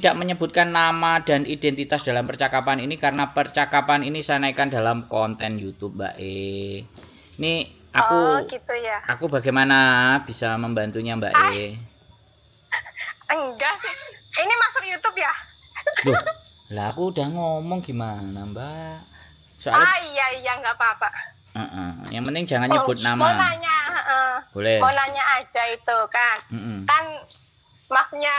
tidak menyebutkan nama dan identitas dalam percakapan ini karena percakapan ini saya naikkan dalam konten YouTube, Mbak E. Ini Oh, aku gitu ya. aku bagaimana bisa membantunya, Mbak Ah, E? enggak sih. Ini masuk YouTube ya? Loh, lah aku udah ngomong gimana, Mbak? Soalnya Iya, iya, nggak apa-apa. yang penting jangan Oh, nyebut mau nama. nanya, Boleh. mau nanya aja itu kan. Mm-mm. Kan maksudnya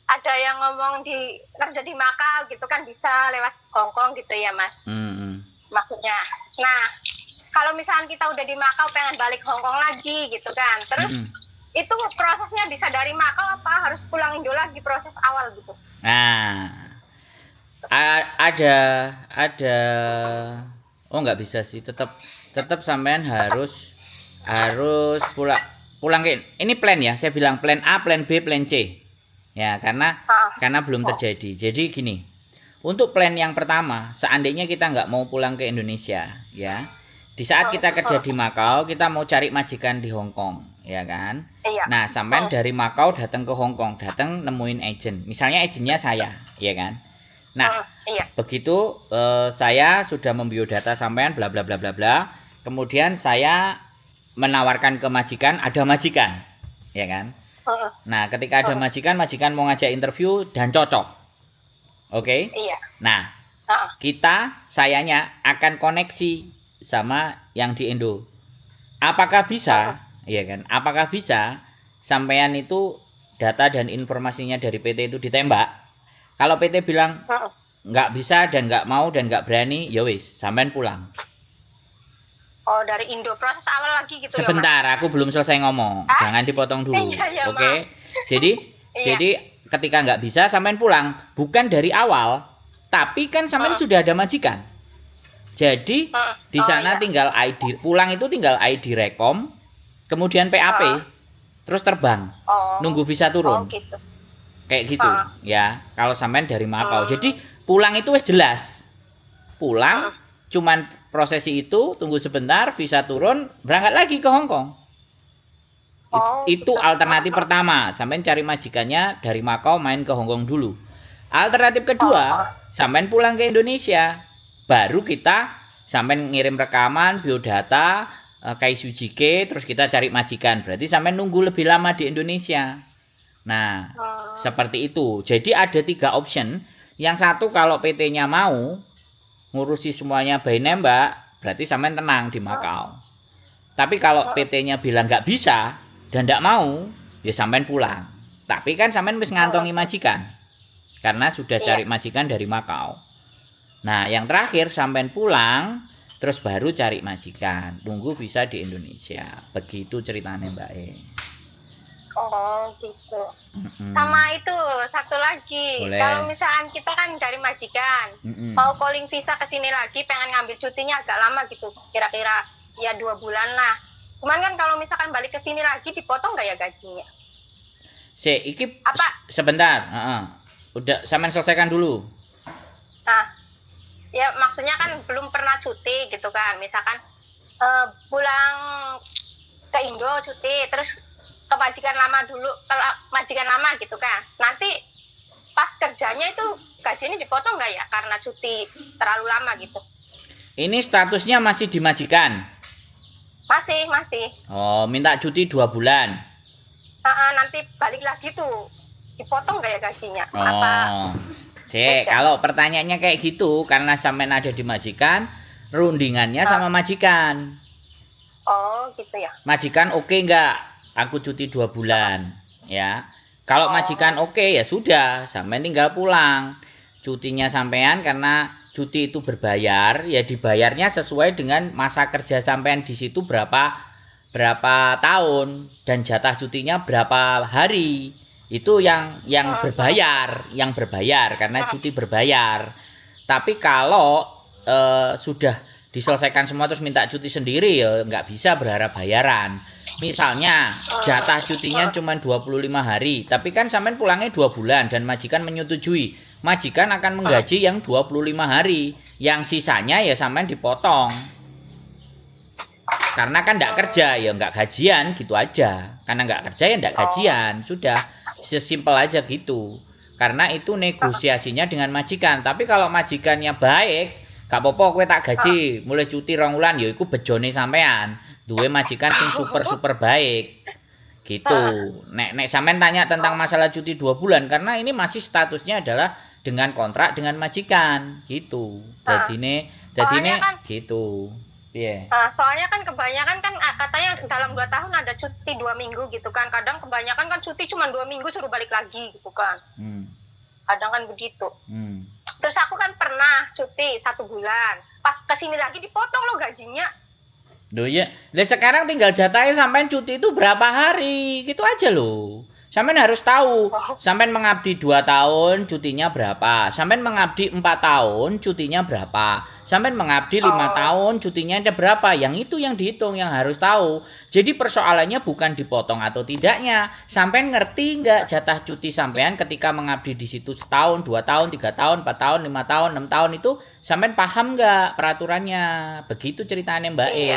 ada yang ngomong di kerja di Makau gitu kan bisa lewat Hongkong gitu ya, Mas. Mm-mm. Maksudnya. Nah, kalau misalnya kita udah di Makau pengen balik Hongkong lagi gitu kan. Terus Mm-mm. itu prosesnya bisa dari Makau apa harus pulang Indo lagi proses awal gitu? Nah, ada oh nggak bisa sih, tetap tetap sampean harus harus pulang ke ini plan ya, saya bilang plan A, plan B, plan C. Ya, karena belum Oh, terjadi. Jadi gini, untuk plan yang pertama, seandainya kita nggak mau pulang ke Indonesia, ya, di saat kita kerja di Makau, kita mau cari majikan di Hong Kong, ya kan? iya. Nah, sampean dari Makau datang ke Hong Kong, datang nemuin agent. Misalnya agentnya saya, ya kan? Nah, Iya. begitu saya sudah membiodata sampean bla bla bla bla bla. Kemudian saya menawarkan ke majikan, ada majikan, ya kan? Nah, ketika ada majikan, majikan mau ngajak interview dan cocok. Oke? Iya. Nah, sayanya akan koneksi sama yang di Indo. Apakah bisa? Iya kan? Apakah bisa sampean itu data dan informasinya dari PT itu ditembak? Kalau PT bilang nggak bisa dan nggak mau dan nggak berani, ya wis, sampean pulang. Oh, dari Indo proses awal lagi gitu ya, Mas? Sebentar, aku belum selesai ngomong. Ah? Jangan dipotong dulu. Iya, iya, Oke. maaf. Jadi Iya. jadi ketika nggak bisa sampean pulang, bukan dari awal, tapi kan sampean sudah ada majikan. Jadi di sana iya. tinggal ID, pulang itu tinggal ID rekom, kemudian PAP, terus terbang. Oh. Nunggu visa Oh, turun. gitu. Kayak gitu, ya. Kalau sampean dari Makau. Jadi pulang itu wis jelas. Pulang cuman prosesi itu, tunggu sebentar, visa turun, berangkat lagi ke Hong Kong. Oh, Itu gitu. alternatif pertama, sampean cari majikannya dari Makau main ke Hong Kong dulu. Alternatif kedua, sampean pulang ke Indonesia. Baru kita sampean ngirim rekaman, biodata, Kaisujike, terus kita cari majikan. Berarti sampean nunggu lebih lama di Indonesia. Nah, seperti itu. Jadi ada 3 option. Yang satu kalau PT-nya mau ngurusi semuanya by nembak, berarti sampean tenang di Makau. Tapi kalau PT-nya bilang nggak bisa dan nggak mau, ya sampean pulang. Tapi kan sampean wis ngantongi majikan. Karena sudah cari majikan dari Makau. Nah, yang terakhir sampean pulang, terus baru cari majikan. Tunggu visa di Indonesia. Begitu ceritanya, Mbak E. Oh, gitu. Sama itu satu lagi. Boleh. Kalau misalkan kita kan dari majikan, mau calling visa ke sini lagi, pengen ngambil cutinya agak lama gitu, kira-kira ya 2 bulan lah. Cuman kan kalau misalkan balik ke sini lagi, dipotong nggak ya gajinya? Iki Apa? sebentar. Udah sampean selesaikan dulu. Nah, ya maksudnya kan belum pernah cuti gitu kan. Misalkan pulang ke Indo cuti, terus ke majikan lama dulu, ke majikan lama gitu kan. Nanti pas kerjanya itu gajinya dipotong nggak ya karena cuti terlalu lama gitu? Ini statusnya masih di majikan. Masih, masih. Oh, minta cuti 2 bulan. Nanti balik lagi tuh, dipotong nggak ya gajinya? Oh, kalau pertanyaannya kayak gitu, karena sampean ada di majikan, rundingannya sama majikan. Oh, gitu ya. Majikan oke nggak? Aku cuti 2 bulan, ya. Kalau majikan oke, ya sudah, sampean tinggal pulang. Cutinya sampean karena cuti itu berbayar, ya dibayarnya sesuai dengan masa kerja sampean di situ berapa tahun dan jatah cutinya berapa hari. Itu yang berbayar karena cuti berbayar. Tapi kalau sudah diselesaikan semua terus minta cuti sendiri, ya nggak bisa berharap bayaran. Misalnya jatah cutinya cuma 25 hari, tapi kan sampean pulangnya 2 bulan dan majikan menyetujui. Majikan akan menggaji yang 25 hari. Yang sisanya ya sampean dipotong. Karena kan enggak kerja, ya enggak gajian gitu aja. Karena enggak kerja ya enggak gajian. Sudah, sesimpel aja gitu. Karena itu negosiasinya dengan majikan. Tapi kalau majikannya baik, gak apa-apa kowe tak gaji, mulai cuti 2 wulan ya iku bejone sampean. Duwe majikan sing super baik. Gitu. Nek sampean tanya tentang masalah cuti 2 bulan karena ini masih statusnya adalah dengan kontrak dengan majikan gitu. Dadine kan, gitu. Piye? soalnya kan kebanyakan kan katanya dalam 2 tahun ada cuti 2 minggu gitu kan. Kadang kebanyakan kan cuti cuma 2 minggu suruh balik lagi gitu kan. Kadang kan begitu. Terus aku kan pernah cuti 1 bulan. Pas kesini lagi dipotong loh gajinya. Loh ya, sekarang tinggal jatahnya sampean cuti itu berapa hari, gitu aja loh. Sampean harus tahu, sampean mengabdi 2 tahun, cutinya berapa. Sampean mengabdi 4 tahun, cutinya berapa. Sampean mengabdi 5 tahun, cutinya ada berapa. Yang itu yang dihitung, yang harus tahu. Jadi persoalannya bukan dipotong atau tidaknya. Sampean ngerti nggak jatah cuti sampean ketika mengabdi di situ setahun, 2 tahun, 3 tahun, 4 tahun, 5 tahun, 6 tahun itu sampean paham nggak peraturannya? Begitu ceritanya Mbak E.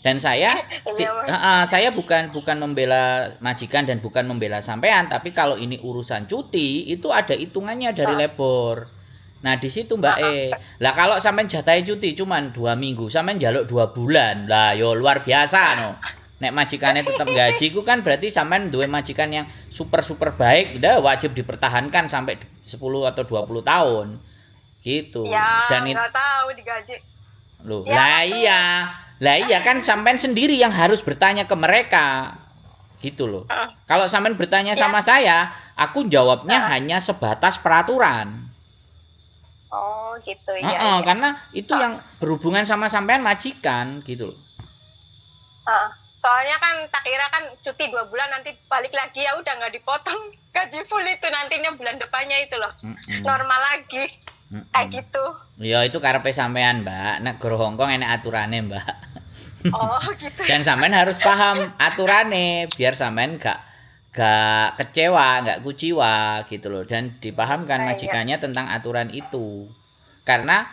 Dan saya saya bukan membela majikan dan bukan membela sampean, tapi kalau ini urusan cuti itu ada hitungannya dari labor. Nah, di situ Mbak E. Lah kalau sampean jatahe cuti cuman 2 minggu, sampean njaluk 2 bulan. Lah yo luar biasa no. Nek majikannya tetap gaji ku kan berarti sampean duwe majikan yang super baik, udah wajib dipertahankan sampai 10 atau 20 tahun. Gitu. Ya, dan nggak tahu digaji. Loh, Ya, lah iya kan sampean sendiri yang harus bertanya ke mereka. Gitu loh. Kalau sampean bertanya sama saya, aku jawabnya hanya sebatas peraturan. Oh, gitu ya. Karena itu yang berhubungan sama sampean majikan gitu loh. Soalnya kan tak kira kan cuti 2 bulan nanti balik lagi ya udah nggak dipotong gaji full itu nantinya bulan depannya itu loh. Normal lagi. Kayak gitu. Ya itu karepe sampean, Mbak. Nek goro Hongkong enek aturane, Mbak. Oh, gitu. Dan sampean harus paham aturane biar sampean gak kecewa, gak kuciwa gitu loh, dan dipahamkan majikannya tentang aturan itu. Karena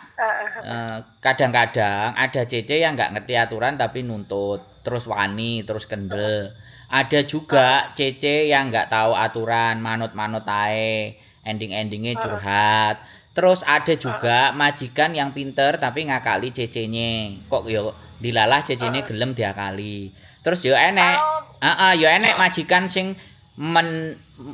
kadang-kadang ada CC yang gak ngerti aturan tapi nuntut, terus wani, terus kendel. Ada juga CC yang gak tahu aturan, manut-manut ae, ending-endingnya curhat. Terus ada juga majikan yang pinter tapi ngakali CC-nya. Kok yo dilalah CC-nya gelem diakali. Terus yo enek, majikan sing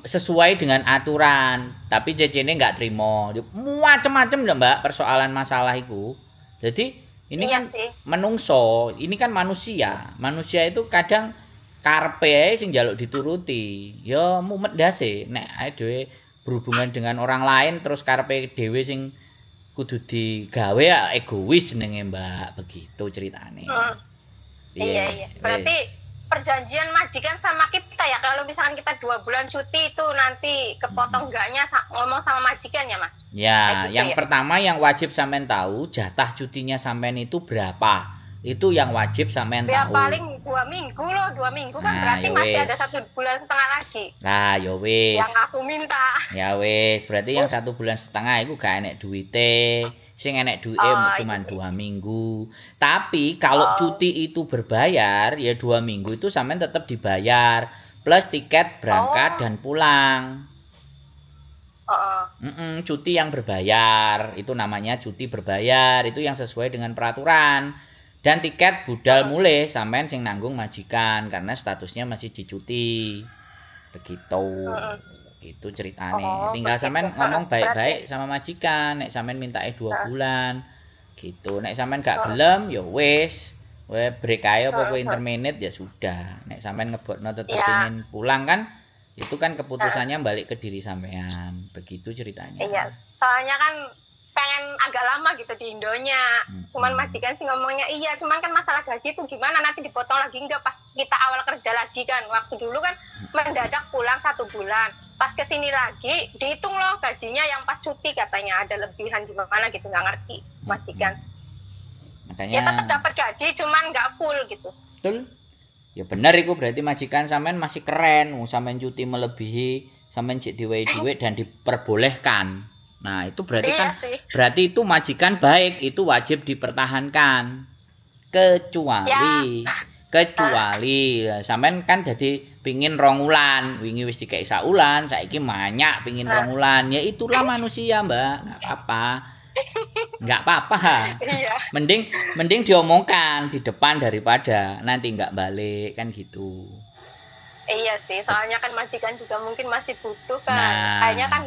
sesuai dengan aturan, tapi CC-nya nggak terima. Macem-macem lho Mbak persoalan masalah itu. Jadi ini kan menungso, ini kan manusia. Manusia itu kadang karepe ae sing njaluk dituruti. Yo mumet ndase nek ae dhewe berhubungan dengan orang lain terus karepe dhewe sing kudu digawe ya egois jenenge Mbak, begitu ceritane. Iya. Berarti perjanjian majikan sama kita ya kalau misalkan kita 2 bulan cuti itu nanti kepotong enggaknya ngomong sama majikan ya Mas? Ya, yang pertama yang wajib sampean tahu jatah cutinya sampean itu berapa. Itu yang wajib sampean tahu. Ya paling 2 minggu loh, 2 minggu kan berarti masih ada 1,5 bulan lagi. Nah, ya wis. Yang aku minta. Ya wis, berarti yang 1,5 bulan iku gak enek duwite. Sing enek duwite cuma 2 minggu. Tapi kalau cuti itu berbayar, ya 2 minggu itu sampean tetap dibayar plus tiket berangkat dan pulang. Cuti yang berbayar, itu namanya cuti berbayar, itu yang sesuai dengan peraturan. Dan tiket budal mulai sampean sing nanggung majikan karena statusnya masih dicuti. Begitu. Gitu ceritane. Tinggal sampean ngomong baik-baik sama majikan, nek sampean mintake 2 bulan. Gitu. Nek sampean gak gelem ya wis. We break ae apa interminate ya sudah. Nek sampean ngebotno tetep pengen pulang kan, itu kan keputusannya balik ke diri sampean. Begitu ceritanya. Iya. Soalnya kan pengen agak lama gitu di Indonya. Cuman majikan sih ngomongnya iya, cuman kan masalah gaji itu gimana nanti dipotong lagi enggak pas kita awal kerja lagi kan. Waktu dulu kan mendadak pulang 1 bulan. Pas kesini lagi dihitung loh gajinya yang pas cuti katanya ada lebihan gimana gitu, nggak ngerti majikan. Makanya ya tetap dapat gaji cuman nggak full gitu. Betul. Ya benar itu berarti majikan sampean masih keren, sampean cuti melebihi, sampean cek diwehi duit dan diperbolehkan. Nah, itu berarti berarti itu majikan baik, itu wajib dipertahankan. Kecuali sampean kan dadi pingin 2 wulan, wingi wis dikei 1 wulan, saiki manyak pingin 2 wulan. Ya itulah manusia, Mbak. Enggak apa-apa. Enggak apa-apa. Iya. Mending diomongkan di depan daripada nanti enggak balik kan gitu. Iya sih, soalnya kan majikan juga mungkin masih butuh kan. Nah. Kayaknya kan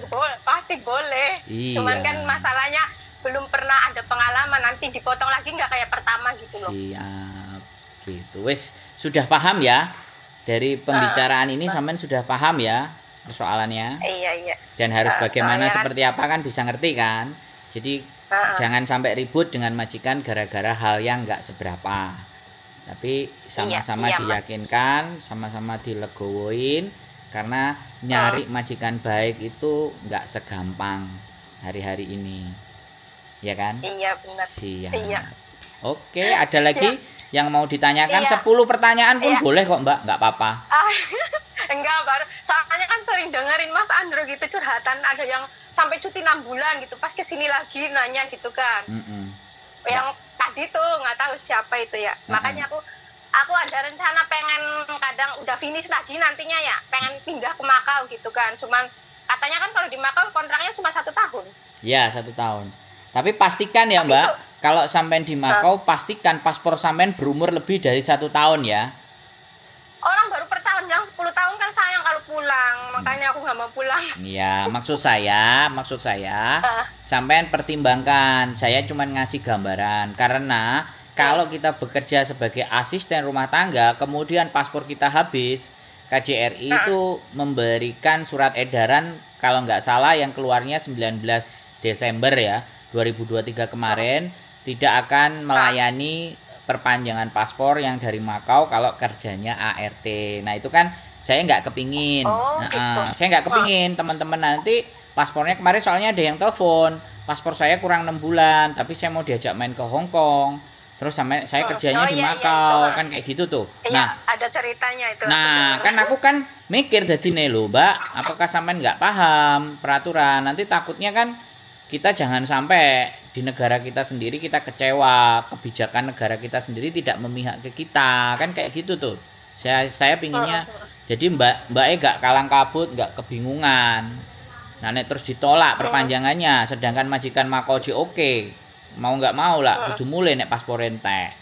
pasti boleh. Iya. Cuman kan masalahnya belum pernah ada pengalaman, nanti dipotong lagi nggak kayak pertama gitu loh. Siap. Gitu. Wis, sudah paham ya? Dari pembicaraan ini sampean sudah paham ya persoalannya? Iya. Dan harus bagaimana soalnya seperti apa kan bisa ngerti kan? Jadi jangan sampai ribut dengan majikan gara-gara hal yang nggak seberapa. Tapi sama-sama Iya, diyakinkan, sama-sama dilegowoin karena nyari majikan baik itu nggak segampang hari-hari ini. Ya kan? Iya benar. Siap. Iya. Oke, ada lagi yang mau ditanyakan? Iya. 10 pertanyaan pun boleh kok, Mbak, nggak apa-apa. Enggak, baru soalnya kan sering dengerin Mas Andro gitu curhatan, ada yang sampai cuti 6 bulan gitu, pas kesini lagi nanya gitu kan. Yang tadi tuh nggak tahu siapa itu ya. Makanya aku ada rencana pengen kadang udah finish lagi nantinya ya, pengen pindah ke Makau gitu kan. Cuman katanya kan kalau di Makau kontraknya cuma 1 tahun. Ya, 1 tahun. Tapi pastikan ya, Mbak, kalau sampean di Makau pastikan paspor sampean berumur lebih dari 1 tahun ya. Orang baru per tahun, yang 10 tahun kan sayang kalau pulang, makanya aku nggak mau pulang. Iya, maksud saya sampean pertimbangkan. Saya cuma ngasih gambaran karena kalau kita bekerja sebagai asisten rumah tangga, kemudian paspor kita habis, KJRI itu memberikan surat edaran kalau nggak salah yang keluarnya 19 Desember ya, 2023 kemarin, tidak akan melayani perpanjangan paspor yang dari Makau kalau kerjanya ART. Nah itu kan saya nggak kepingin. Gitu. Saya nggak kepingin teman-teman nanti paspornya kemarin soalnya ada yang telepon. Paspor saya kurang 6 bulan, tapi saya mau diajak main ke Hong Kong. Terus sampai saya kerjanya di Makau, kan kayak gitu tuh. Iya, ada ceritanya itu. Nah, kan aku kan mikir dadi nih lho, Mbak, apakah sampean nggak paham peraturan? Nanti takutnya kan kita jangan sampai di negara kita sendiri kita kecewa, kebijakan negara kita sendiri tidak memihak ke kita, kan kayak gitu tuh. Saya pinginnya jadi Mbak gak kalang kabut, gak kebingungan. Nah, nek terus ditolak perpanjangannya, sedangkan majikan Makau oke. Mau nggak mau lah kudu mulai nek paspor entek.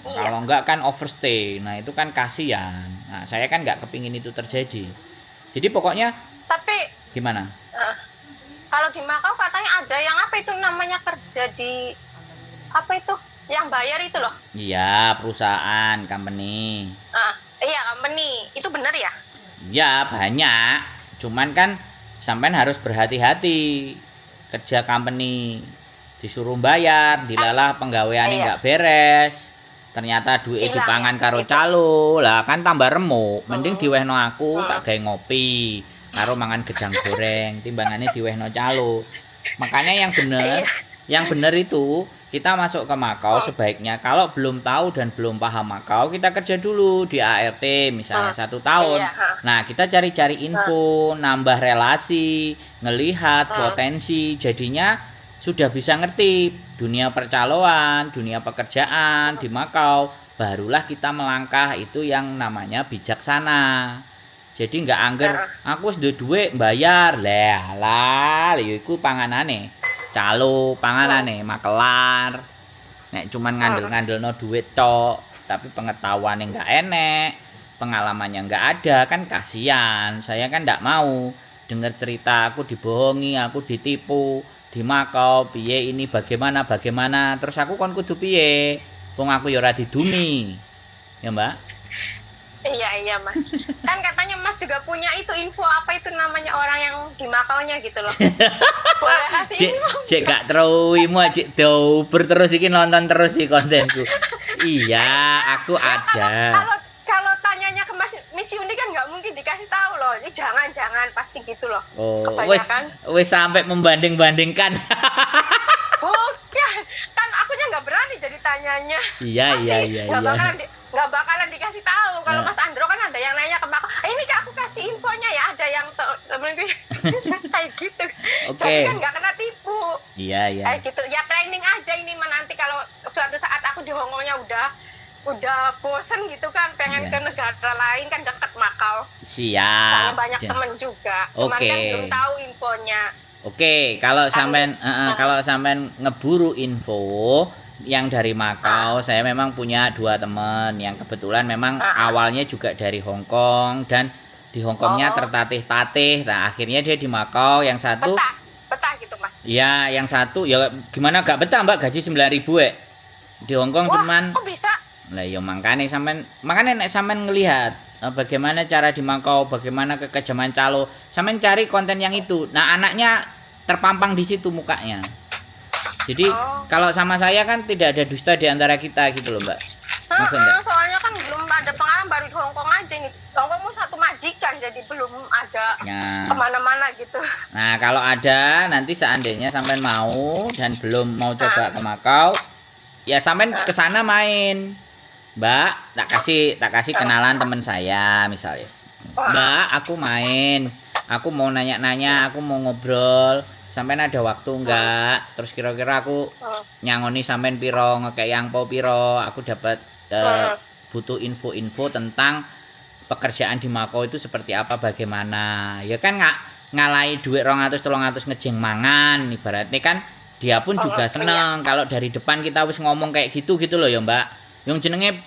Kalau enggak kan overstay. Nah, itu kan kasihan. Nah, saya kan nggak kepingin itu terjadi. Jadi pokoknya tapi gimana? Kalau di Makau katanya ada yang apa itu namanya kerja di apa itu yang bayar itu loh. Iya, perusahaan, company. Iya, company. Itu benar ya? Ya, banyak. Cuman kan sampean harus berhati-hati. Kerja company disuruh bayar, dilalah penggaweane nggak beres. Ternyata duit dipangan karo calo. Lah kan tambah remuk. Mending diwehno aku tak gawe ngopi. Karo mangan gedang goreng, timbangannya diwehno calo. Makanya yang bener itu kita masuk ke Makau sebaiknya kalau belum tahu dan belum paham Makau, kita kerja dulu di ART misalnya 1 tahun. Nah, kita cari-cari info, nambah relasi, ngelihat potensi, jadinya sudah bisa ngerti dunia percaloan, dunia pekerjaan di Makau. Barulah kita melangkah itu yang namanya bijaksana. Jadi nggak angger aku wis duwe dhuwit bayar. Lah iku panganane. Calo panganane makelar. Nek cuman ngandel-ngandelno duit tok, tapi pengetahuannya nggak enek, pengalamannya nggak ada, kan kasihan. Saya kan nggak mau dengar cerita aku dibohongi, aku ditipu di Makau, piye ini bagaimana, terus aku kon kudu piye? Wong aku ya ora didumi. Ya, Mbak? Iya Mas. Kan katanya Mas juga punya itu info apa itu namanya orang yang di Makaunya gitu loh. Boleh kasih info. Cek gak teruimu cek dober terus iki nonton terus iki kontenku. Iya, aku ada. Kalau tanyanya ke Miss Yuni kan nggak mungkin dikasih tahu loh. Ini jangan pasti gitu loh. Oh, wis sampai membanding-bandingkan. Bukan, kan akunya nggak berani jadi tanyanya. Iya. Nggak bakalan dikasih tahu. Kalau Mas Andro kan ada yang nanya ke Makau, ini aku kasih infonya ya, ada yang temenku kayak gitu. Jadi kan nggak kena tipu. Iya. Kayak gitu. Ya planning aja ini nanti kalau suatu saat aku di Hongkongnya udah udah bosen gitu kan, pengen Iya. ke negara lain kan deket Makau. Siap. Soalnya banyak Ja- temen juga. Cuman kan Oke. belum tahu infonya. Oke, kalau Kan kalau sampean ngeburu info yang dari Makau, saya memang punya dua teman yang kebetulan memang awalnya juga dari Hong Kong dan di Hong Kongnya oh, tertatih-tatih. Nah, akhirnya dia di Makau. Yang satu, betah, betah gitu Mas. ya, yang satu ya gimana gak betah Mbak, gaji 9.000 di Hong Kong Wah, cuman. kok bisa? Lah ya makanya nek sampean ngelihat bagaimana cara di Makau, bagaimana kekejaman calo, sampean cari konten yang itu. Nah, anaknya terpampang di situ mukanya. Jadi Oh. kalau sama saya kan tidak ada dusta di antara kita gitu loh, Mbak. Maksudnya? Soalnya kan belum ada pengalaman, baru di Hong Kong aja nih. Hong Kong mau satu majikan, jadi belum ada Nah, kemana-mana gitu. nah kalau ada nanti seandainya sampean mau dan belum mau coba ke Makau, ya sampean ke sana main. Mbak, tak kasih kenalan teman saya misalnya. Mbak, aku main. Aku mau nanya-nanya, aku mau ngobrol. Sampean ada waktu enggak? Terus kira-kira aku nyangoni sampean piro, ngekek yang po piro, aku dapat butuh info-info tentang pekerjaan di Makau itu seperti apa, bagaimana. Ya kan nggak ngalai duit 200-300 ngejeng mangan ibaratnya kan dia pun juga seneng kalau dari depan kita wis ngomong kayak gitu loh ya Mbak. Yang jenenge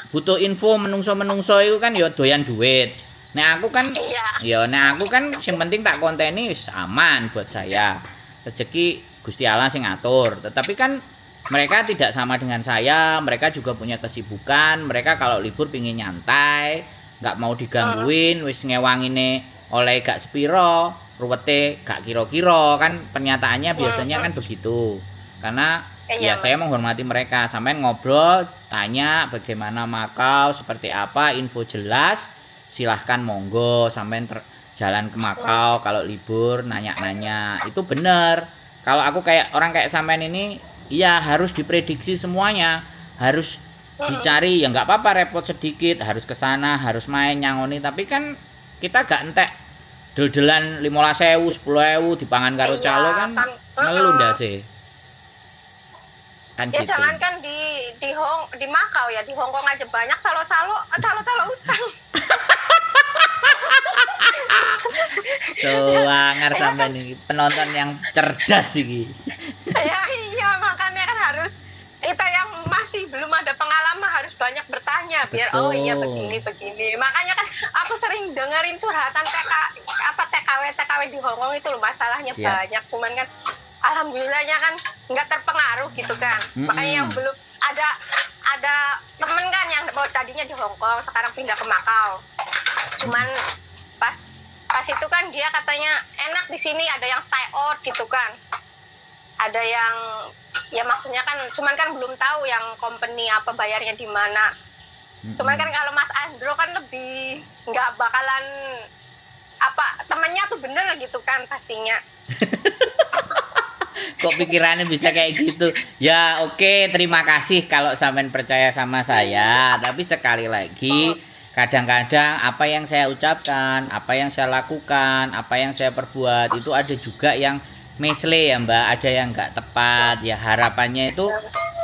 butuh info menungso itu kan ya doyan duit. Nek aku kan sing penting tak konteni wis aman buat saya. Rezeki Gusti Allah sing ngatur. Tetapi kan mereka tidak sama dengan saya, mereka juga punya kesibukan, mereka kalau libur pingin nyantai, nggak mau digangguin, wis ngewangine oleh gak sepiro, ruwete gak kira-kira kan pernyataannya biasanya kan begitu. Karena ya saya menghormati mereka, sampai ngobrol, tanya bagaimana Makau, seperti apa, info jelas, silahkan monggo, sampai jalan ke Makau kalau libur nanya-nanya, itu bener. Kalau aku kayak orang kayak sampean ini, iya harus diprediksi semuanya, harus dicari, ya nggak apa-apa repot sedikit, harus ke sana, harus main nyangoni, tapi kan kita gak entek del-delan 15.000, 10.000 dipangan karo calo kan ngeluh ndase. Kan ya gitu. jangankan di Makau ya, di Hong Kong aja banyak calo-calo utang. Soangar sampean iki penonton yang cerdas iki. Ya iya, makanya kan harus kita yang masih belum ada pengalaman harus banyak bertanya biar Betul. oh iya begini. Makanya kan aku sering dengerin curhatan TKW di Hong Kong itu loh, masalahnya Siap. banyak, cuman kan alhamdulillahnya kan nggak terpengaruh gitu kan. Makanya yang belum ada temen kan yang tadinya di Hong Kong sekarang pindah ke Makau. Cuman pas itu kan dia katanya enak di sini, ada yang stay out gitu kan. Ada yang ya maksudnya kan cuman kan belum tahu yang company apa bayarnya di mana. Cuman kan kalau Mas Andro kan lebih nggak bakalan apa temennya tuh bener gitu kan pastinya. Kok pikirannya bisa kayak gitu? Ya oke, terima kasih kalau sampean percaya sama saya. Tapi sekali lagi, kadang-kadang apa yang saya ucapkan, apa yang saya lakukan, apa yang saya perbuat itu ada juga yang mesle ya Mbak, ada yang nggak tepat. Ya harapannya itu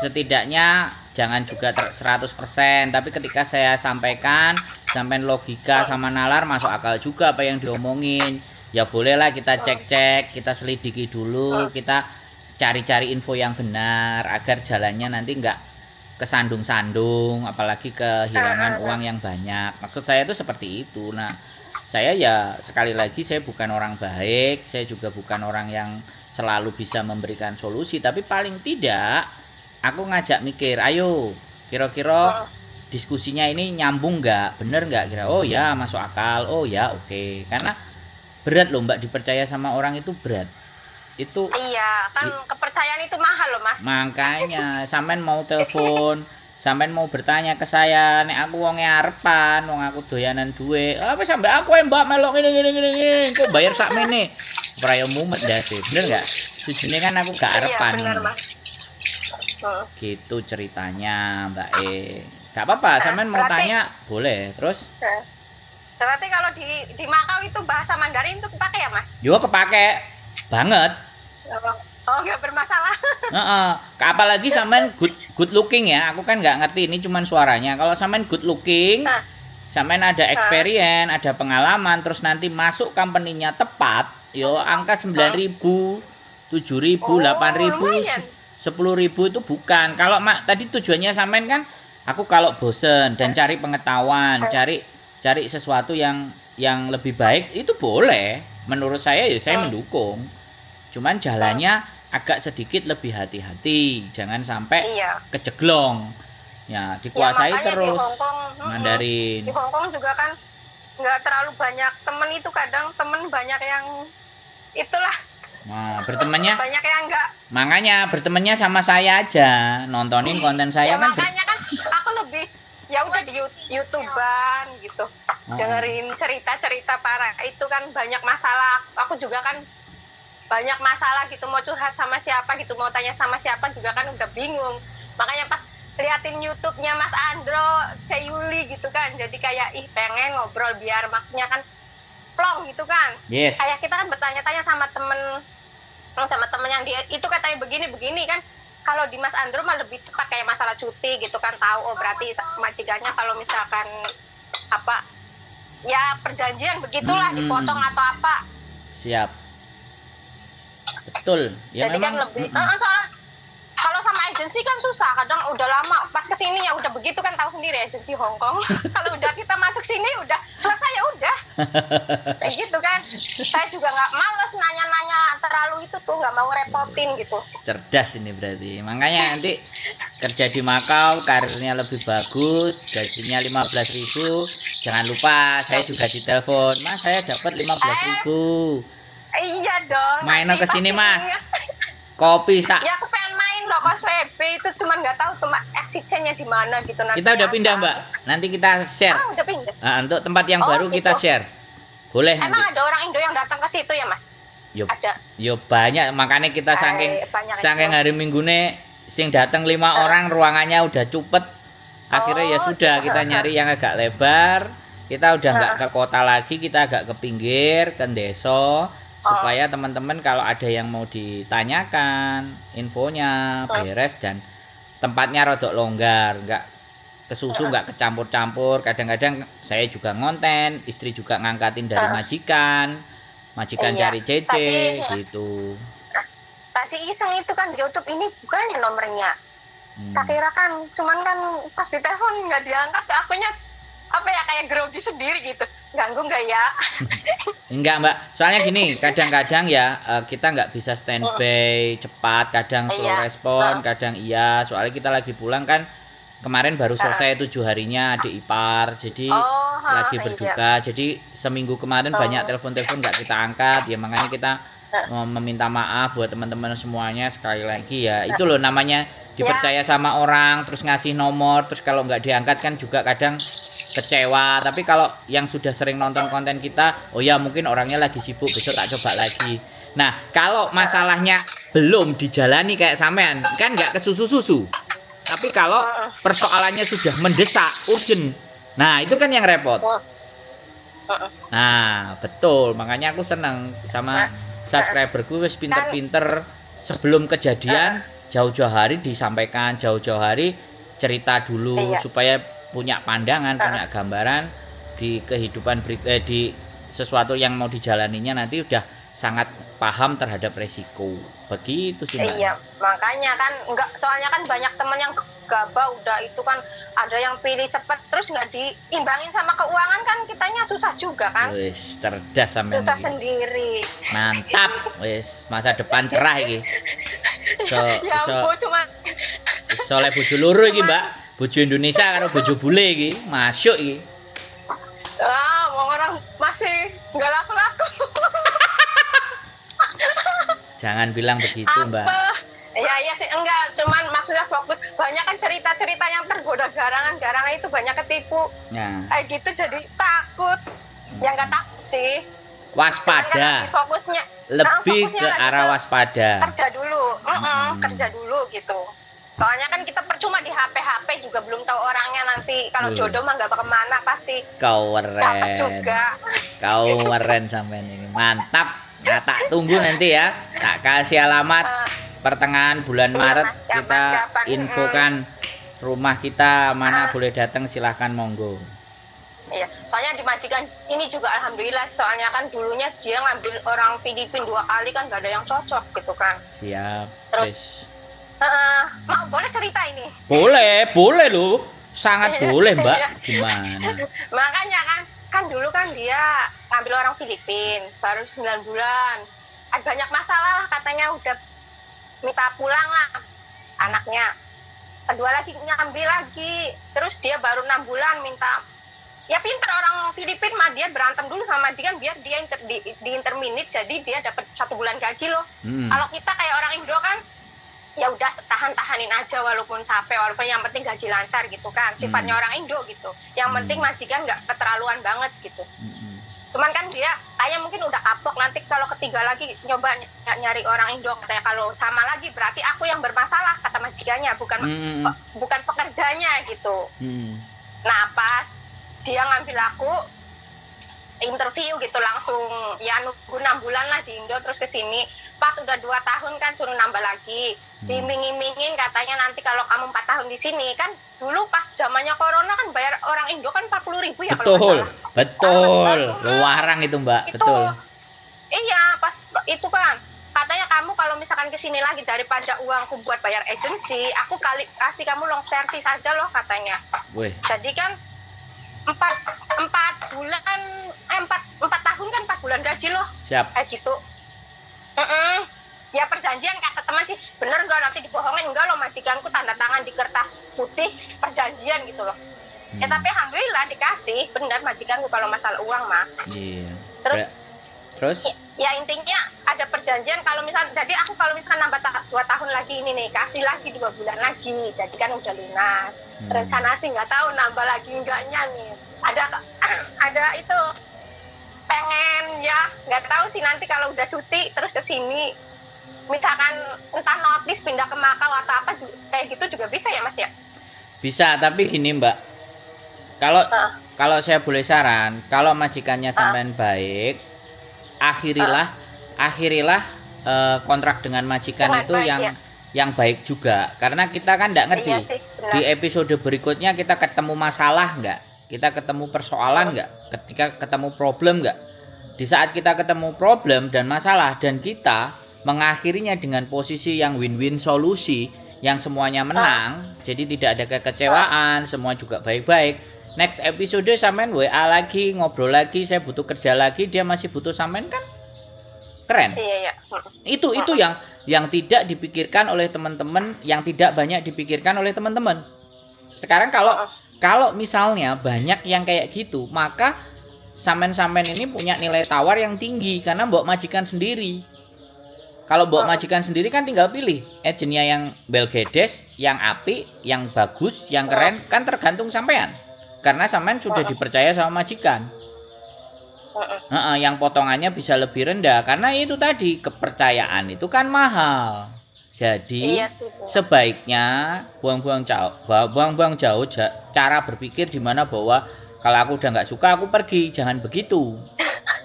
setidaknya jangan juga 100%, tapi ketika saya sampaikan, sampean logika sama nalar masuk akal juga apa yang diomongin. Ya bolehlah kita cek-cek, kita selidiki dulu, kita cari-cari info yang benar agar jalannya nanti nggak kesandung-sandung, apalagi kehilangan uang yang banyak. Maksud saya itu seperti itu. Nah, saya ya sekali lagi saya bukan orang baik, saya juga bukan orang yang selalu bisa memberikan solusi, tapi paling tidak aku ngajak mikir, ayo kira-kira diskusinya ini nyambung nggak, bener nggak, kira oh ya masuk akal, oh ya oke. Karena berat loh Mbak, dipercaya sama orang itu berat. Itu Iya, kan kepercayaan itu mahal loh Mas. makanya sampean mau telepon, sampean mau bertanya ke saya, nek aku wonge arepan, wong aku doyanan duwe. Apa sampe aku Mbak melok ngene. Kok bayar sakmene? Ora mumet ndase. Bener enggak? Sujune kan aku gak arepan. Iya, benar Mas. Gitu ceritanya, Mbak E. Gak apa-apa, sampean mau tanya boleh. Terus Berarti kalau di Makau itu bahasa Mandarin itu kepake ya Mas? yo kepake banget. Oh, nggak bermasalah. Heeh. Apalagi sampean good looking ya. Aku kan nggak ngerti ini cuman suaranya. Kalau sampean good looking, Nah, sampean ada experience, ada pengalaman, terus nanti masuk company-nya tepat, yo angka 9.000, 7.000, 8.000, lumayan. 10.000 itu bukan. Kalau tadi tujuannya sampean kan aku kalau bosen dan cari pengetahuan, cari sesuatu yang lebih baik itu boleh. Menurut saya ya saya mendukung. Cuman jalannya agak sedikit lebih hati-hati, jangan sampai Iya. kejeglong. Ya, dikuasai makanya terus di Hongkong, Mandarin. di Hongkong juga kan nggak terlalu banyak temen, itu kadang temen banyak yang itulah, Nah, bertemannya banyak yang nggak. makanya bertemannya sama saya aja, nontonin konten saya Ya kan makanya kan aku lebih ya udah di YouTuber gitu, dengerin cerita-cerita para itu kan banyak masalah. Aku juga kan banyak masalah gitu, mau curhat sama siapa gitu, mau tanya sama siapa juga kan udah bingung. Makanya pas liatin YouTube-nya Mas Andro, Yuli gitu kan, jadi kayak pengen ngobrol biar maksudnya kan plong gitu kan. Yes. Kayak kita kan bertanya-tanya sama temen yang dia itu katanya begini kan. Kalau di Mas Andro mah lebih cepat, kayak masalah cuti gitu kan, tahu oh berarti majikannya kalau misalkan apa ya perjanjian begitulah dipotong atau apa. Siap. Betul. Ya Jadi memang kan lebih soalnya kalau sama agensi kan susah, kadang udah lama pas kesini ya udah begitu kan, tahu sendiri agensi Hongkong. Kalau udah kita masuk sini udah selesai ya udah kayak gitu kan. Saya juga nggak males nanya-nanya terlalu itu tuh, nggak mau ngerepotin gitu. cerdas ini berarti. Makanya nanti kerja di Makau karirnya lebih bagus, gajinya 15.000. Jangan lupa saya juga ditelepon. Mas, saya dapat 15.000. Iya dong. Main ke sini, pasti Mas. ingat. Kopi sak. Ya aku pengen main loh kos WB itu, cuman nggak tahu cuma exit-nya di mana gitu nanti. Kita udah pindah, Mbak. Nanti kita share. Ah, udah pindah. Nah, untuk tempat yang baru gitu. kita share. Boleh Emang nanti. ada orang Indo yang datang ke situ ya, Mas? Yo, Ada. yo banyak, makanya kita saking hari Minggune sing datang 5 orang, ruangannya udah cupet. Akhirnya ya sudah, kita nyari yang agak lebar. Kita udah nggak ke kota lagi, kita agak ke pinggir, ke desa, supaya teman-teman kalau ada yang mau ditanyakan, infonya beres dan tempatnya rodok longgar, nggak kesusu, nggak kecampur-campur. Kadang-kadang saya juga ngonten, istri juga ngangkatin dari majikan Iya. cari cece Tadi- gitu. Tadi iseng itu kan di YouTube, ini bukannya nomornya. Tak kira kan, cuman kan pas ditelepon nggak diangkat, akunya apa ya kayak grogi sendiri gitu. Ganggu nggak ya? Enggak, Mbak, soalnya gini, kadang-kadang ya kita nggak bisa standby cepat, kadang slow Iya. respon, kadang iya, soalnya kita lagi pulang kan. Kemarin baru selesai 7 harinya adik ipar, jadi lagi berduka. Jadi seminggu kemarin banyak telepon-telepon nggak kita angkat, ya makanya kita meminta maaf buat teman-teman semuanya sekali lagi ya. Itu loh namanya dipercaya sama orang, terus ngasih nomor, terus kalau nggak diangkat kan juga kadang kecewa. Tapi kalau yang sudah sering nonton konten kita, oh ya mungkin orangnya lagi sibuk, besok tak coba lagi. Nah, kalau masalahnya belum dijalani kayak sampean, kan nggak kesusu-susu. Tapi kalau persoalannya sudah mendesak, urgent, nah itu kan yang repot. Nah, betul. Makanya aku senang sama subscriberku wis pinter-pinter sebelum kejadian jauh-jauh hari disampaikan, jauh-jauh hari cerita dulu supaya punya pandangan, punya gambaran di kehidupan di sesuatu yang mau dijalaninya nanti udah sangat paham terhadap resiko. Begitu sih, Mbak. Iya, makanya kan enggak, soalnya kan banyak temen yang gabah udah itu kan, ada yang pilih cepet terus nggak diimbangin sama keuangan kan, kitanya susah juga kan. Wis cerdas sampean Susah iki. sendiri. Mantap. Wis masa depan cerah iki. Ya ampun, cuma Soleh bojo loro iki, Mbak. Bojo Indonesia karo bojo bule iki, masuk iki. mau orang masih nggak laku-laku. Jangan bilang begitu, Mbak. Ya sih, enggak, cuman maksudnya fokus. Banyak kan cerita-cerita yang tergoda garangan itu banyak ketipu. Nah, Kayak gitu jadi takut. Ya nggak takut sih. Cuman kan waspada. fokusnya Lebih fokusnya ke lagi arah waspada. kerja dulu. Kerja dulu gitu. Soalnya kan kita percuma di HP juga belum tahu orangnya nanti. Kalau jodoh mah nggak kemana pasti Kau dapat keren. juga. Kau keren sampean ini. Mantap. Nah, tak tunggu nanti ya. Tak kasih alamat pertengahan bulan Iya, Maret Mas, kita kapan? infokan rumah kita mana boleh datang, silahkan monggo. Iya, soalnya di majikan ini juga alhamdulillah, soalnya kan dulunya dia ngambil orang Filipina 2 kali kan gak ada yang cocok gitu kan. Siap. Terus boleh cerita ini? Boleh loh. Sangat Iya. boleh, Mbak. Iya. Gimana? Makanya kan dulu kan dia ngambil orang Filipina baru 9 bulan. Ada banyak masalah lah, katanya udah minta pulang lah anaknya. Kedua lagi ngambil lagi, terus dia baru 6 bulan minta. Ya pinter orang Filipina mah, dia berantem dulu sama majikan biar dia di interminate, jadi dia dapat 1 bulan gaji loh. Kalau kita kayak orang Indo kan ya udah tahanin aja walaupun capek, walaupun yang penting gaji lancar gitu kan, sifatnya orang Indo gitu. Yang penting majikan nggak keterlaluan banget gitu. Cuman kan dia kayaknya mungkin udah kapok, nanti kalau ketiga lagi nyoba nyari orang Indo, katanya kalau sama lagi berarti aku yang bermasalah, kata majikannya, bukan pekerjanya gitu. Nah pas dia ngambil aku interview gitu langsung, ya nunggu 6 bulan lah di Indo, terus ke sini pas udah 2 tahun kan suruh nambah lagi, diiming-imingin katanya nanti kalau kamu 4 tahun di sini kan. Dulu pas zamannya corona kan bayar orang Indo kan 40.000 ya kalau nggak salah. Betul. Luarang itu, Mbak. Itu, betul. Iya pas itu kan katanya kamu kalau misalkan ke sini lagi daripada uangku buat bayar agensi, aku kasih kamu long service aja loh katanya. Wih. Jadi kan 4 tahun kan 4 bulan gaji loh. Siap. Kayak gitu. Ya perjanjian kata teman sih, bener nggak nanti dibohongin, enggak loh, majikanku tanda tangan di kertas putih perjanjian gitu loh. Tapi alhamdulillah dikasih, bener majikanku kalau masalah uang mah. Iya. Terus? Ya intinya ada perjanjian kalau misalnya, jadi aku kalau misalkan nambah 2 tahun lagi ini nih, kasih lagi 2 bulan lagi, jadi kan udah lunas. Rencana sih nggak tahu nambah lagi enggaknya nih. Ada itu pengen ya, nggak tahu sih nanti kalau udah cuti terus ke sini, misalkan entah notis pindah ke Makau atau apa kayak gitu juga bisa ya Mas ya? Bisa, tapi gini Mbak, kalau saya boleh saran, kalau majikannya sampean baik, akhirilah kontrak dengan majikan itu yang baik juga, karena kita kan nggak ngerti. Iya sih, di episode berikutnya kita ketemu masalah nggak, kita ketemu persoalan nggak, ketika ketemu problem nggak. Di saat kita ketemu problem dan masalah dan kita mengakhirinya dengan posisi yang win-win solusi, yang semuanya menang, jadi tidak ada kekecewaan, semua juga baik-baik. Next episode sampean WA lagi, ngobrol lagi, saya butuh kerja lagi, dia masih butuh sampean, kan keren. Iya. Itu yang tidak dipikirkan oleh teman-teman, yang tidak banyak dipikirkan oleh teman-teman. Sekarang kalau misalnya banyak yang kayak gitu, maka sampean ini punya nilai tawar yang tinggi karena mbok majikan sendiri. Kalau mbok majikan sendiri kan tinggal pilih agennya yang belgedes, yang apik, yang bagus, yang keren, kan tergantung sampean. Karena sampean sudah dipercaya sama majikan. Yang potongannya bisa lebih rendah karena itu tadi, kepercayaan itu kan mahal. Jadi sebaiknya buang-buang jauh cara berpikir di mana bahwa kalau aku udah nggak suka aku pergi, jangan begitu.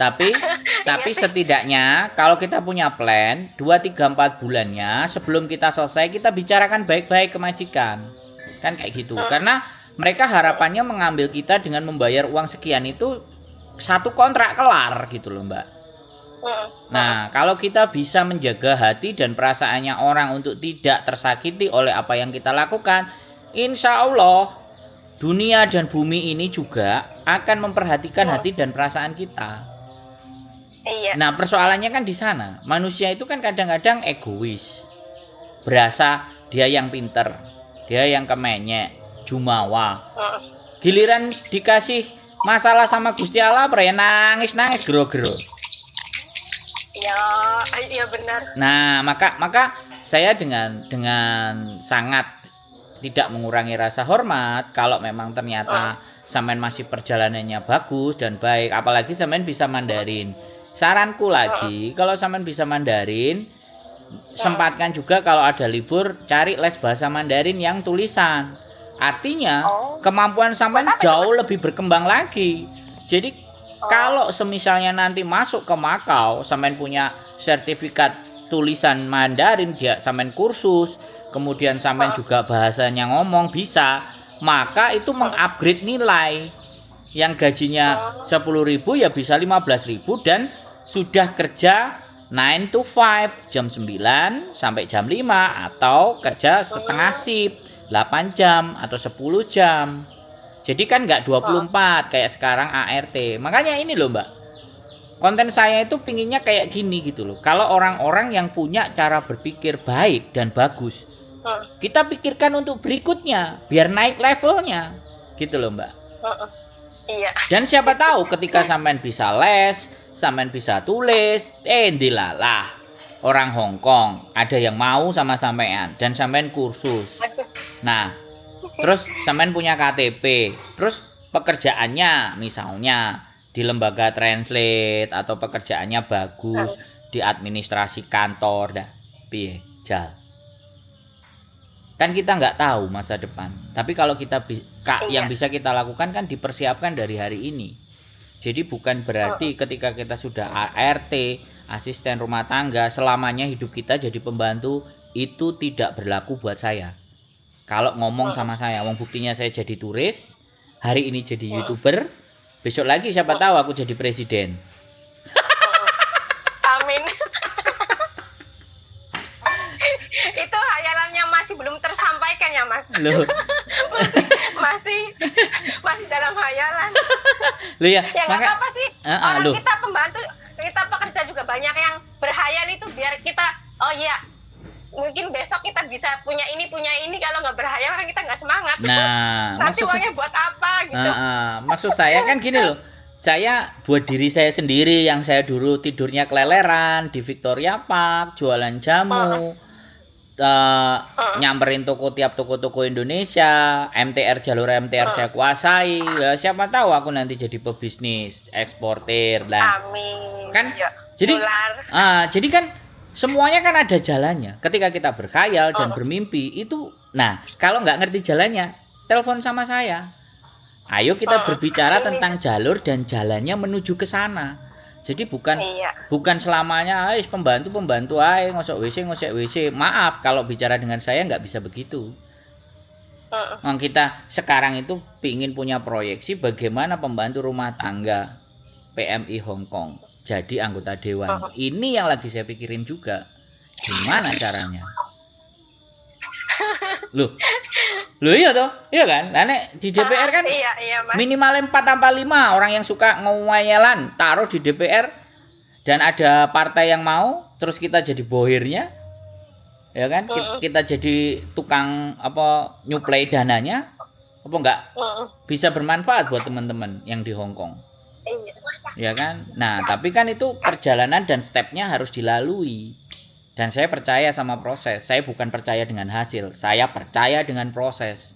Tapi setidaknya kalau kita punya plan 2, 3, 4 bulannya sebelum kita selesai kita bicarakan baik-baik ke majikan. Kan kayak gitu. Karena mereka harapannya mengambil kita dengan membayar uang sekian itu satu kontrak kelar gitu loh Mbak. Nah kalau kita bisa menjaga hati dan perasaannya orang untuk tidak tersakiti oleh apa yang kita lakukan, insya Allah dunia dan bumi ini juga akan memperhatikan hati dan perasaan kita. Iya. Nah persoalannya kan di sana, manusia itu kan kadang-kadang egois, berasa dia yang pinter, dia yang kemenyek, jumawa. Giliran dikasih masalah sama Gusti Allah, ya nangis gero-gero. Iya benar. Nah maka saya dengan sangat tidak mengurangi rasa hormat kalau memang ternyata sampean masih perjalanannya bagus dan baik, apalagi sampean bisa Mandarin. Saranku lagi, kalau sampean bisa Mandarin, sempatkan juga kalau ada libur cari les bahasa Mandarin yang tulisan. Artinya kemampuan sampean jauh lebih berkembang lagi. Jadi kalau semisalnya nanti masuk ke Makau, sampean punya sertifikat tulisan Mandarin, dia sampean kursus, kemudian sampean juga bahasanya ngomong bisa, maka itu mengupgrade nilai. Yang gajinya 10.000 ya bisa 15.000 dan sudah kerja 9 to 5, jam 9 sampai jam 5 atau kerja setengah shift 8 jam atau 10 jam. Jadi kan nggak 24 kayak sekarang ART. Makanya ini loh Mbak, konten saya itu pinginnya kayak gini gitu loh. Kalau orang-orang yang punya cara berpikir baik dan bagus, kita pikirkan untuk berikutnya biar naik levelnya gitu loh Mbak. Iya. Dan siapa tahu ketika sampean bisa les, sampean bisa tulis, dilalah orang Hong Kong ada yang mau sama sampean dan sampean kursus. Nah, terus sampean punya KTP, terus pekerjaannya misalnya di lembaga translate atau pekerjaannya bagus di administrasi kantor, dah piye jal. Kan kita nggak tahu masa depan. Tapi kalau kita yang bisa kita lakukan kan dipersiapkan dari hari ini. Jadi bukan berarti ketika kita sudah ART, asisten rumah tangga, selamanya hidup kita jadi pembantu, itu tidak berlaku buat saya. Kalau ngomong sama saya, wong buktinya saya jadi turis, hari ini jadi YouTuber, besok lagi siapa tahu aku jadi presiden. Amin. Itu hayalannya masih belum tersampaikan ya Mas. Loh. masih dalam hayalan. Loh ya, Ya nggak apa-apa sih. Orang loh. kita pembantu, kita pekerja juga banyak yang berhayal itu biar kita, oh iya, mungkin besok kita bisa punya ini. Kalau nggak berhayal kan kita nggak semangat. Nah, nanti uangnya buat apa gitu. Maksud saya kan gini loh. Saya buat diri saya sendiri yang saya dulu tidurnya keleleran di Victoria Park, jualan jamu. Nyamperin tiap toko Indonesia, jalur MTR saya kuasai. Ya, siapa tahu aku nanti jadi pebisnis eksportir lah. Amin. Kan ya, jadi kan semuanya kan ada jalannya. Ketika kita berkhayal dan bermimpi itu, nah kalau nggak ngerti jalannya, telepon sama saya. Ayo kita berbicara tentang jalur dan jalannya menuju ke sana. Jadi bukan selamanya pembantu ae ngosok WC. Maaf kalau bicara dengan saya nggak bisa begitu. Kita sekarang itu pingin punya proyeksi bagaimana pembantu rumah tangga PMI Hong Kong jadi anggota dewan. Ini yang lagi saya pikirin juga. Gimana caranya? Loh iya toh, iya kan? Nah, di DPR kan minimal 4-5 orang yang suka ngomelan taruh di DPR dan ada partai yang mau, terus kita jadi bohirnya, ya kan? Kita jadi tukang nyuplai dananya, enggak bisa bermanfaat buat teman-teman yang di Hong Kong, ya kan? Nah, tapi kan itu perjalanan dan stepnya harus dilalui. Dan saya percaya sama proses. Saya bukan percaya dengan hasil. Saya percaya dengan proses.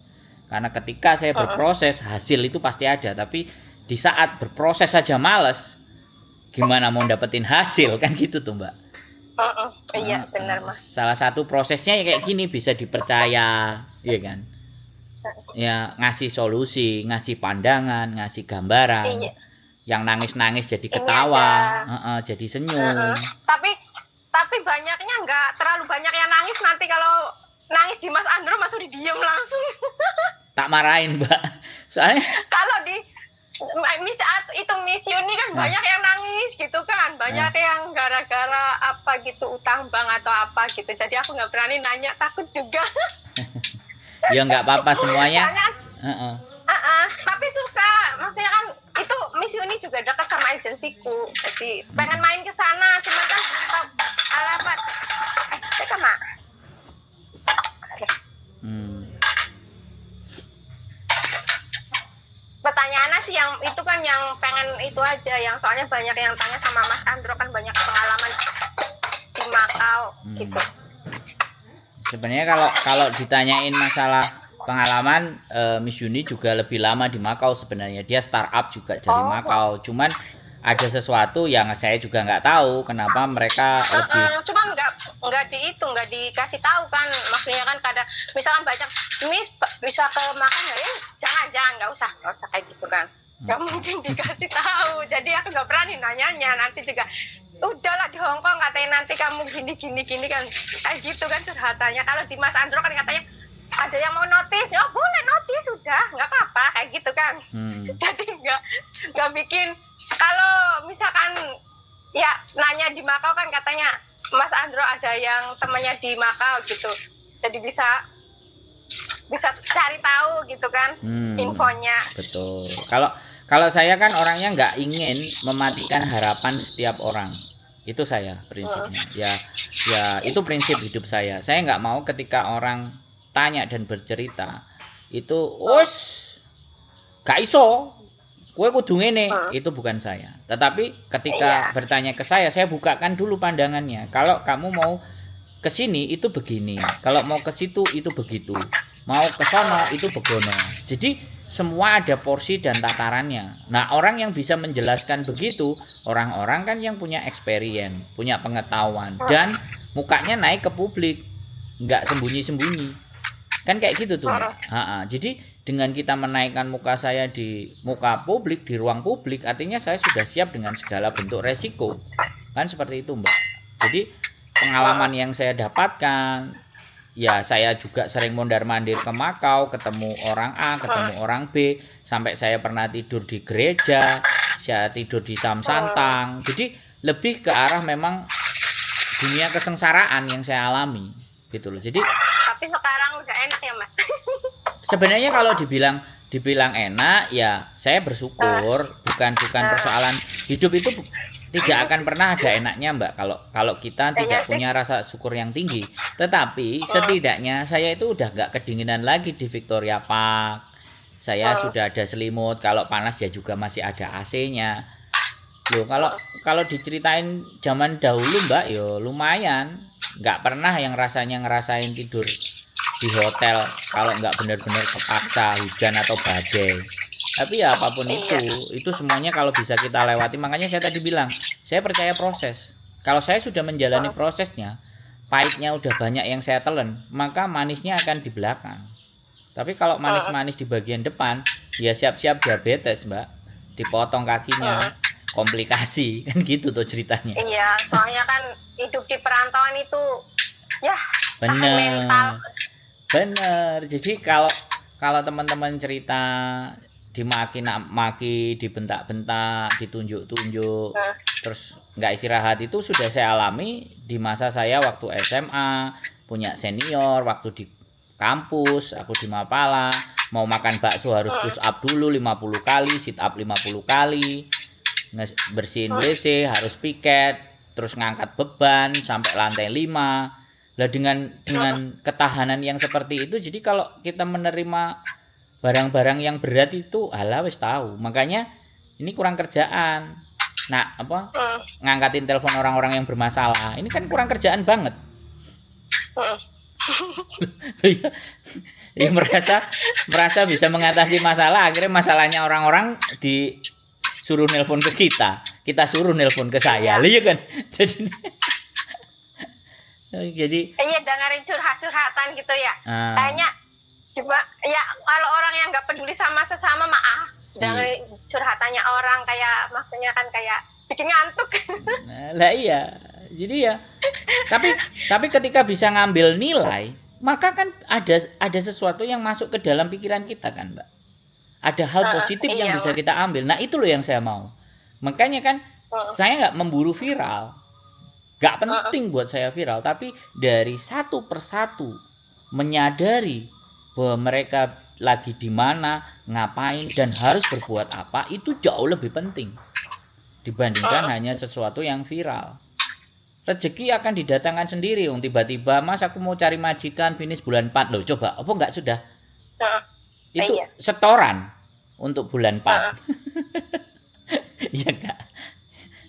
Karena ketika saya berproses, hasil itu pasti ada. Tapi di saat berproses saja males, gimana mau dapetin hasil? Kan gitu tuh Mbak. Iya benar Mas. Salah satu prosesnya ya kayak gini, bisa dipercaya, iya kan? Ya ngasih solusi, ngasih pandangan, ngasih gambaran. Yang nangis-nangis jadi ketawa, jadi senyum. Tapi banyaknya nggak terlalu banyak yang nangis. Nanti kalau nangis di Mas Andro, Mas Udi diem langsung. Tak marahin Mbak. Soalnya kalau di saat itu misioni kan banyak yang nangis gitu kan. Banyak yang gara-gara apa gitu, utang bank atau apa gitu. Jadi aku nggak berani nanya, takut juga. Ya nggak apa-apa semuanya. Tapi suka. Maksudnya kan itu misioni juga dekat sama agensiku. Jadi pengen main ke sana, cuman kan alamat Mak. Pertanyaannya sih yang itu kan yang pengen itu aja, yang soalnya banyak yang tanya sama Mas Andro kan banyak pengalaman di Makau gitu. Sebenarnya kalau ditanyain masalah pengalaman, Miss Yuni juga lebih lama di Makau sebenarnya. Dia startup juga dari Makau. Cuman ada sesuatu yang saya juga nggak tahu kenapa mereka lebih. Cuman nggak dikasih tahu kan. Maksudnya kan kadang misalkan banyak Miss bisa ke makan nggak ya? Jangan nggak usah kayak gitu kan. nggak mungkin dikasih tahu. Jadi aku nggak berani nanyanya. Nanti juga udahlah di Hongkong katanya nanti kamu gini kan kayak gitu kan curhatannya. Kalau di Mas Andro kan katanya ada yang mau notice, oh boleh notice sudah nggak apa-apa kayak gitu kan. Jadi nggak bikin. Kalau misalkan ya nanya di Makau kan katanya Mas Andro ada yang temannya di Makau gitu, jadi bisa cari tahu gitu kan infonya. Betul. Kalau saya kan orangnya nggak ingin mematikan harapan setiap orang. Itu saya prinsipnya. Ya itu prinsip hidup saya. Saya nggak mau ketika orang tanya dan bercerita itu, gak iso. Kue kudu ngene, itu bukan saya. Tetapi ketika bertanya ke saya bukakan dulu pandangannya. Kalau kamu mau ke sini itu begini. Kalau mau ke situ itu begitu. Mau ke sono itu begono. Jadi semua ada porsi dan tatarannya. Nah, orang yang bisa menjelaskan begitu, orang-orang kan yang punya experience, punya pengetahuan, dan mukanya naik ke publik, nggak sembunyi-sembunyi. Kan kayak gitu tuh, Mbak. Jadi dengan kita menaikkan muka saya di muka publik, di ruang publik, artinya saya sudah siap dengan segala bentuk resiko. Kan seperti itu, Mbak. Jadi pengalaman yang saya dapatkan, ya saya juga sering mondar-mandir ke Makau, ketemu orang A, ketemu orang B, sampai saya pernah tidur di gereja, saya tidur di Samsantang. Jadi lebih ke arah memang dunia kesengsaraan yang saya alami, gitu loh. Jadi tapi sekarang udah enak ya, Mas. Sebenarnya kalau dibilang enak, ya saya bersyukur. Bukan persoalan hidup itu tidak akan pernah ada enaknya, Mbak, kalau kita tidak punya rasa syukur yang tinggi. Tetapi setidaknya saya itu udah nggak kedinginan lagi di Victoria Park. Saya sudah ada selimut, kalau panas ya juga masih ada AC-nya. Loh, kalau diceritain zaman dahulu, Mbak, yo lumayan. Nggak pernah yang rasanya ngerasain tidur di hotel kalau nggak benar-benar kepaksa hujan atau badai. Tapi ya apapun itu semuanya kalau bisa kita lewati. Makanya saya tadi bilang, saya percaya proses. Kalau saya sudah menjalani prosesnya, pahitnya udah banyak yang saya telan, maka manisnya akan di belakang. Tapi kalau manis-manis di bagian depan, ya siap-siap diabetes, Mbak. Dipotong kakinya, komplikasi, kan gitu tuh ceritanya. Iya, soalnya kan hidup di perantauan itu, ya, mental. Bener. Jadi kalau teman-teman cerita dimaki, dibentak-bentak, ditunjuk-tunjuk, terus nggak istirahat, itu sudah saya alami di masa saya waktu SMA, punya senior, waktu di kampus, aku di Mapala, mau makan bakso harus push up dulu 50 kali, sit up 50 kali, bersihin WC harus piket, terus ngangkat beban sampai lantai 5. Lah dengan ketahanan yang seperti itu, jadi kalau kita menerima barang-barang yang berat itu, halah wis tahu. Makanya ini kurang kerjaan. Nah, ngangkatin telepon orang-orang yang bermasalah. Ini kan kurang kerjaan banget. Ya, merasa bisa mengatasi masalah, akhirnya masalahnya orang-orang disuruh nelpon ke kita suruh nelpon ke saya. Iya kan? Jadi iya, dengerin curhat-curhatan gitu ya. Kayaknya coba ya, kalau orang yang nggak peduli sama sesama dengerin curhatannya orang, kayak maksudnya kan kayak bikin ngantuk. Lah iya. Jadi ya tapi ketika bisa ngambil nilai, maka kan ada sesuatu yang masuk ke dalam pikiran kita kan, Mbak. Ada hal positif yang bisa kita ambil. Nah, itu loh yang saya mau. Makanya kan saya nggak memburu viral. Gak penting buat saya viral, tapi dari satu persatu menyadari bahwa mereka lagi di mana, ngapain, dan harus berbuat apa, itu jauh lebih penting dibandingkan hanya sesuatu yang viral. Rezeki akan didatangkan sendiri. Tiba-tiba, Mas, aku mau cari majikan finish bulan 4. Loh, coba, apa enggak sudah? Itu setoran untuk bulan 4. Iya enggak?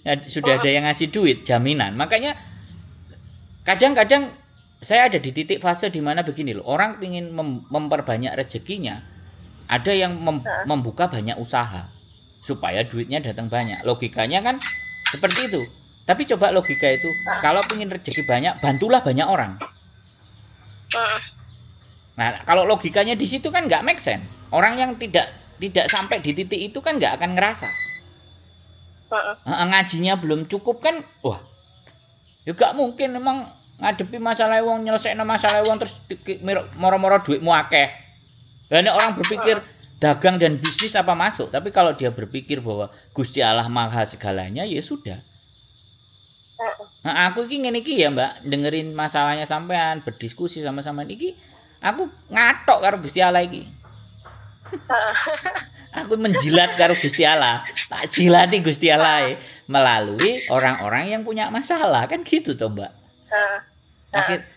Nah, sudah ada yang ngasih duit, jaminan. Makanya kadang-kadang saya ada di titik fase di mana begini loh, orang ingin memperbanyak rezekinya, ada yang membuka banyak usaha supaya duitnya datang banyak. Logikanya kan seperti itu. Tapi coba logika itu, kalau ingin rezeki banyak, bantulah banyak orang. Nah, kalau logikanya di situ kan nggak make sense. Orang yang tidak tidak sampai di titik itu kan nggak akan ngerasa. Heeh. Ngajinya belum cukup kan, wah, ya gak mungkin emang ngadepi masalah wong, nyelesain masalah wong terus moro-moro duitmu akeh. Lah nek orang berpikir dagang dan bisnis apa masuk, tapi kalau dia berpikir bahwa Gusti Allah Maha segalanya, ya sudah. Nah, aku iki ngene iki ya, Mbak, dengerin masalahnya sampean, berdiskusi sama sampean iki, aku ngatok karo Gusti Allah iki. Aku menjilat karo Gusti Allah, tak jilati Gusti Allah melalui orang-orang yang punya masalah, kan gitu toh, Mbak.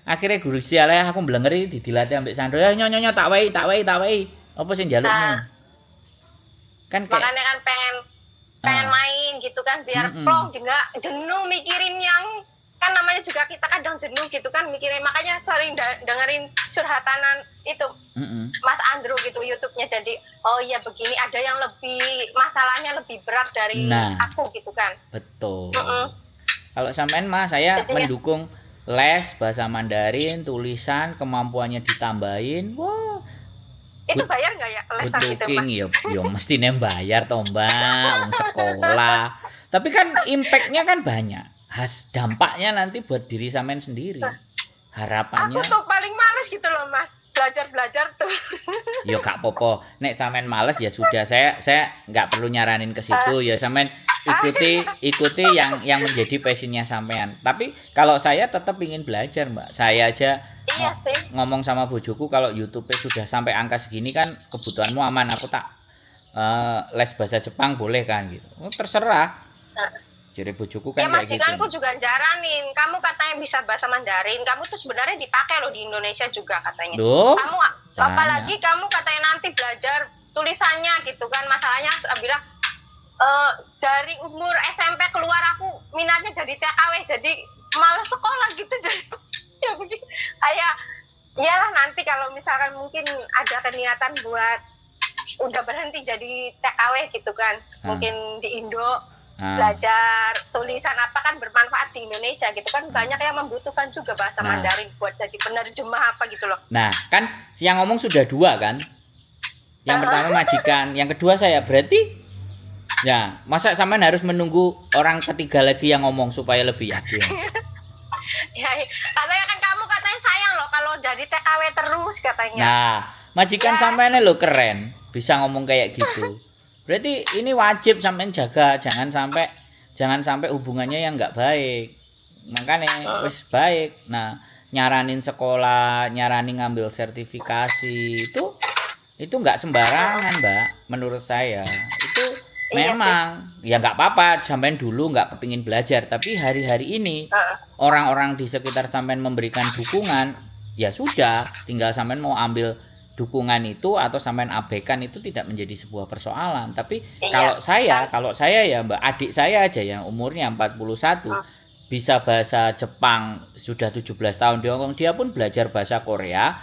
Akhirnya Gusti Allah aku blengeri didilati ambek Sandro, ya nyonya tak wae. Apa sih njalukmu? Kan kayak Makanya kan pengen main gitu kan biar plong juga jenuh mikirin yang kan namanya juga kita kadang jenuh gitu kan mikirin, makanya sering dengerin curhatanan itu Mas Andrew gitu YouTube-nya, jadi oh iya begini, ada yang lebih masalahnya lebih berat dari aku gitu kan. Betul. Kalau sampean mah saya jadi mendukung les bahasa Mandarin, tulisan, kemampuannya ditambahin. Wah. Itu bayar nggak ya lesan gitu, Mas? Ya mesti bayar toh, Mbak, wong sekolah. Tapi kan impact-nya kan banyak. Dampaknya nanti buat diri sampean sendiri. Harapannya. Aku tuh paling males gitu loh, Mas. Belajar tuh. Ya gak apa-apa. Nek sampean males ya sudah, saya nggak perlu nyaranin ke situ, ya sampean ikuti yang menjadi passionnya sampean. Tapi kalau saya tetap ingin belajar, Mbak. Saya aja ngomong sama bojoku kalau YouTube sudah sampai angka segini kan kebutuhanmu aman, aku tak les bahasa Jepang boleh kan gitu. Terserah. Jadi bojoku kan ya, kayak gitu. Majikanku juga jaranin, kamu katanya bisa bahasa Mandarin, kamu tuh sebenarnya dipakai loh di Indonesia juga katanya. Duh, kamu apalagi kamu katanya nanti belajar tulisannya gitu kan, masalahnya saya bilang dari umur SMP keluar aku minatnya jadi TKW, jadi malas sekolah gitu, jadi ya begini. Iyalah nanti kalau misalkan mungkin ada niatan buat udah berhenti jadi TKW gitu kan, mungkin di Indo belajar tulisan apa kan bermanfaat di Indonesia gitu kan, banyak yang membutuhkan juga bahasa Mandarin buat jadi penerjemah apa gitu loh. Nah kan yang ngomong sudah dua kan, yang pertama majikan, yang kedua saya, berarti ya masa sampean harus menunggu orang ketiga lagi yang ngomong supaya lebih yakin. Ya katanya kan kamu katanya sayang loh kalau jadi TKW terus katanya. Nah majikan sampean lo keren bisa ngomong kayak gitu. Berarti ini wajib sampean jaga, jangan sampai hubungannya yang nggak baik. Makanya wis baik. Nah, nyaranin sekolah, nyaranin ngambil sertifikasi itu nggak sembarangan, Mbak. Menurut saya itu memang ya nggak apa-apa. Sampean dulu nggak kepingin belajar, tapi hari-hari ini orang-orang di sekitar sampean memberikan dukungan, ya sudah, tinggal sampean mau ambil dukungan itu atau sampean abaikan itu tidak menjadi sebuah persoalan. Tapi kalau saya ya Mbak, adik saya aja yang umurnya 41 bisa bahasa Jepang sudah 17 tahun di Hongkong, dia pun belajar bahasa Korea